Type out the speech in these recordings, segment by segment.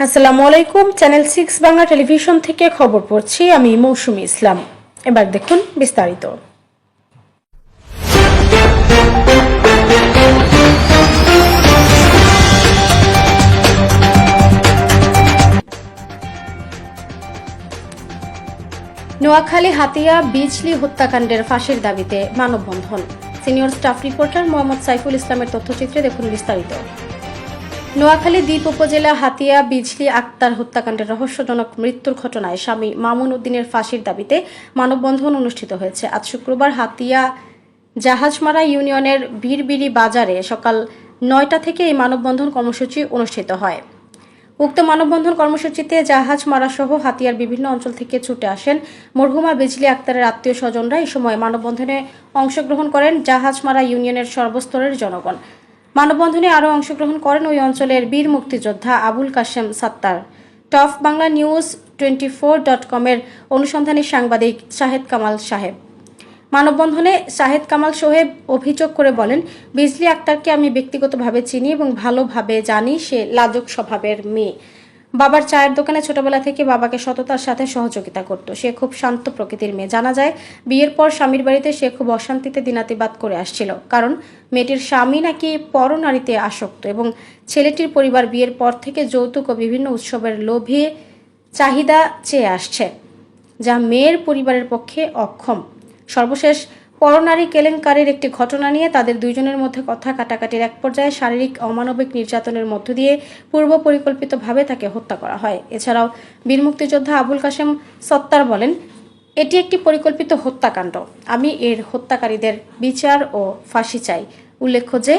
আসসালামু আলাইকুম। Channel 6 Bangla television থেকে খবর পড়ছি আমি মৌসুমী ইসলাম। এবার দেখুন বিস্তারিত। নোয়াখালী হাতিয়া বিজলি হত্যাকাণ্ডের ফাঁসির দাবিতে মানববন্ধন। Senior staff reporter Mohammad Saiful ইসলামের তথ্যচিত্রে দেখুন বিস্তারিত। নোয়াখালী দ্বীপ উপজেলা হাতিয়া বিজলি আক্তার হত্যাকাণ্ডের রহস্যজনক মৃত্যুর ঘটনায় স্বামী মামুন উদ্দিনের ফাঁসির দাবিতে মানববন্ধন অনুষ্ঠিত হয়েছে। আজ শুক্রবার হাতিয়া জাহাজমারা ইউনিয়নের ভিড়বিড়ি বাজারে সকাল 9টা থেকে এই মানববন্ধন কর্মসূচি অনুষ্ঠিত হয়। উক্ত মানববন্ধন কর্মসূচিতে জাহাজমারা সহ হাতিয়ার বিভিন্ন অঞ্চল থেকে ছুটে আসেন মরহুমা বিজলি আক্তারের আত্মীয় স্বজনরা। এই সময় মানববন্ধনে অংশগ্রহণ করেন জাহাজমারা ইউনিয়নের সর্বস্তরের জনগণ। মানববন্ধনে আরও অংশগ্রহণ করেন ওই অঞ্চলের বীর মুক্তিযোদ্ধা Abul Kashem Sattar. Top Bangla news 24.com এর অনুসন্ধানী সাংবাদিক শাহেদ কামাল সাহেব। মানববন্ধনে শাহেদ কামাল সাহেব অভিযোগ করে বলেন, বিজলি আক্তারকে আমি ব্যক্তিগতভাবে চিনি এবং ভালোভাবে জানি। সে লাজুক স্বভাবের মেয়ে। বাবার চায়ের দোকানে ছোটবেলা থেকে বাবাকে সততার সাথে সহযোগিতা করত। সে খুব শান্ত প্রকৃতির মেয়ে। জানা যায় বিয়ের পর স্বামীর বাড়িতে সে খুব অশান্তিতে দিনাতিপাত করে আসছিল, কারণ মেয়েটির স্বামী নাকি পরনারীতে আসক্ত এবং ছেলেটির পরিবার বিয়ের পর থেকে যৌতুক ও বিভিন্ন উৎসবের লোভে চাহিদা চেয়ে আসছে, যা মেয়ের পরিবারের পক্ষে অক্ষম। সর্বশেষ পরনারী কেলেঙ্কারির একটি ঘটনা নিয়ে তাদের দুইজনের মধ্যে কথা কাটাকাটির এক পর্যায়ে শারীরিক অমানবিক নির্যাতনের মধ্য দিয়ে পূর্ব পরিকল্পিতভাবে তাকে হত্যা করা হয়। এছাড়াও বীর মুক্তিযোদ্ধা আবুল কাশেম সত্তার বলেন, এটি একটি পরিকল্পিত হত্যাকাণ্ড। আমি এর হত্যাকারীদের বিচার ও ফাঁসি চাই। উল্লেখ্য যে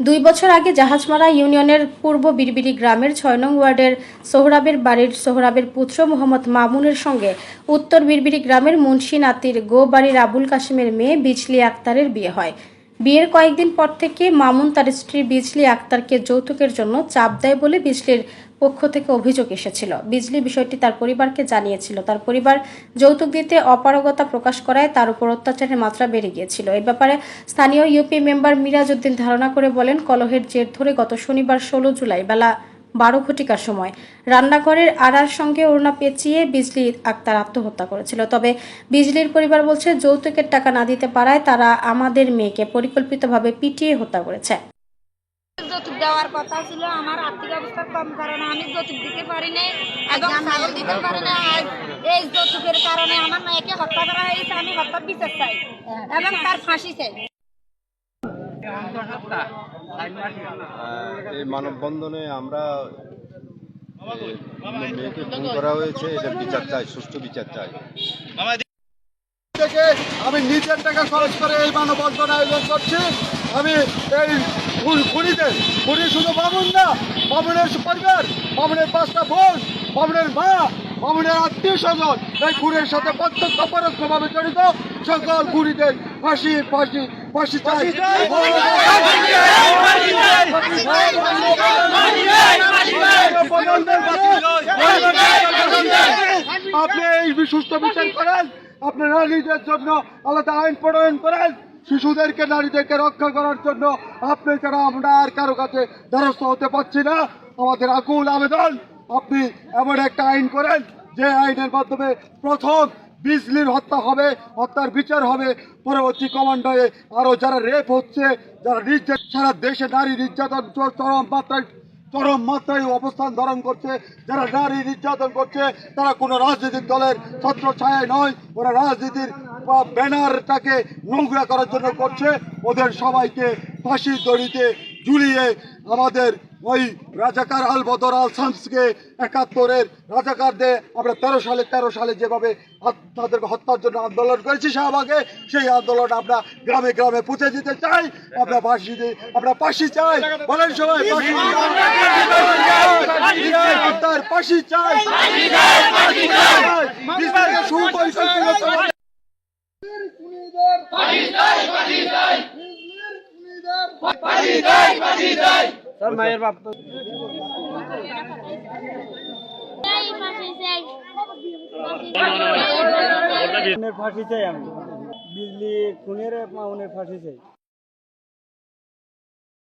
2 বছর আগে জাহাজমারা ইউনিয়নের পূর্ব বিড়বিড়ি গ্রামের 6 নং ওয়ার্ডের সোহরাবের বাড়ির সোহরাবের পুত্র মোহাম্মদ মামুনের সঙ্গে উত্তর বিড়বিড়ি গ্রামের মুন্সি নাতির গো বাড়ির আবুল কাশেমের মেয়ে বিজলি আক্তারের বিয়ে হয়। বিয়ের কয়েকদিন পর থেকে মামুন তার স্ত্রী বিজলি আক্তারকে যৌতুকের জন্য চাপ দেয় বলে বিজলির পক্ষ থেকে অভিযোগ এসেছিল। বিজলি বিষয়টি তার পরিবারকে জানিয়েছিল। তার পরিবার যৌতুক দিতে অপারগতা প্রকাশ করায় তার উপর অত্যাচারের মাত্রা বেড়ে গিয়েছিল। এই ব্যাপারে স্থানীয় ইউপি মেম্বার মিরাজ উদ্দিন ধারণা করে বলেন, কলহের জের ধরে গত শনিবার 16 জুলাই বেলা 12 ঘটিকার সময় রান্নাঘরের আড়ার সঙ্গে ওড়না পেঁচিয়ে বিজলি আক্তার আত্মহত্যা করেছিল। তবে বিজলির পরিবার বলছে, যৌতুকের টাকা না দিতে পারায় তারা আমাদের মেয়েকে পরিকল্পিতভাবে পিটিয়ে হত্যা করেছে। যৌতুক দেওয়ার কথা ছিল, আমার আর্থিক অবস্থা কম কারণে আমি যৌতুক দিতে পারি নাই এবং ছাগল দিতে পারি না। এই যৌতুকের কারণে আমার মেয়েকে হত্যা করা হয়েছে। আমি হত্যার বিচার চাই এবং তার ফাঁসি চাই। এই মানববন্ধনে আমরা মেয়েকে খুন করা হয়েছে, এটার বিচার চাই, সুষ্ঠু বিচার চাই। আমি নিজের টাকা খরচ করে এই মানববন্ধন আয়োজন করছি। আমি এই খুনি শুধু মামুন না, মামুনের পরিবার, মামুনের 5টা বোন, মামুনের মা, মামুনের আত্মীয় স্বজন এই খুনের সাথে প্রত্যক্ষ পরোক্ষভাবে জড়িত সকল খুনিদের ফাঁসি ফাঁসি ফাঁসি চাই। আপনি এই সুষ্ঠু বিচার করেন, আপনার নারীদের জন্য আলাদা আইন প্রণয়ন করেন, শিশুদেরকে নারীদেরকে রক্ষা করার জন্য। আপনি ছাড়া আমরা আর কারো কাছে দ্বারস্থ হতে পারছি না। আমাদের আকুল আবেদন, আপনি এমন একটা আইন করেন যে আইনের মাধ্যমে প্রথম বিজলির হত্যা হবে, হত্যার বিচার হবে। পরবর্তী কমান্ডে আরো যারা রেপ হচ্ছে, যারা সারা দেশে নারী নির্যাতন চরম মাত্রায় অবস্থান ধারণ করছে, যারা নারী নির্যাতন করছে তারা কোনো রাজনৈতিক দলের ছত্র ছায়ায় নয়, ওরা রাজনীতির ব্যানারটাকে নোংরা করার জন্য করছে। ওদের সবাইকে ফাঁসির দড়িতে ঝুলিয়ে আমাদের ওই রাজাকার আল বদর আল শামসকে 71-এর রাজাকারদের আমরা 13 সালে যেভাবে তাদেরকে হত্যার জন্য আন্দোলন করেছি শাহবাগে, সেই আন্দোলন আমরা গ্রামে গ্রামে পৌঁছে দিতে চাই। আমরা ফাঁসি চাই। বলেন সবাই, ফাঁসি চাই। মায়ের বাপ ফাঁসি চাই, আমি বিজলি খুনের মামুনের ফাঁসি চাই।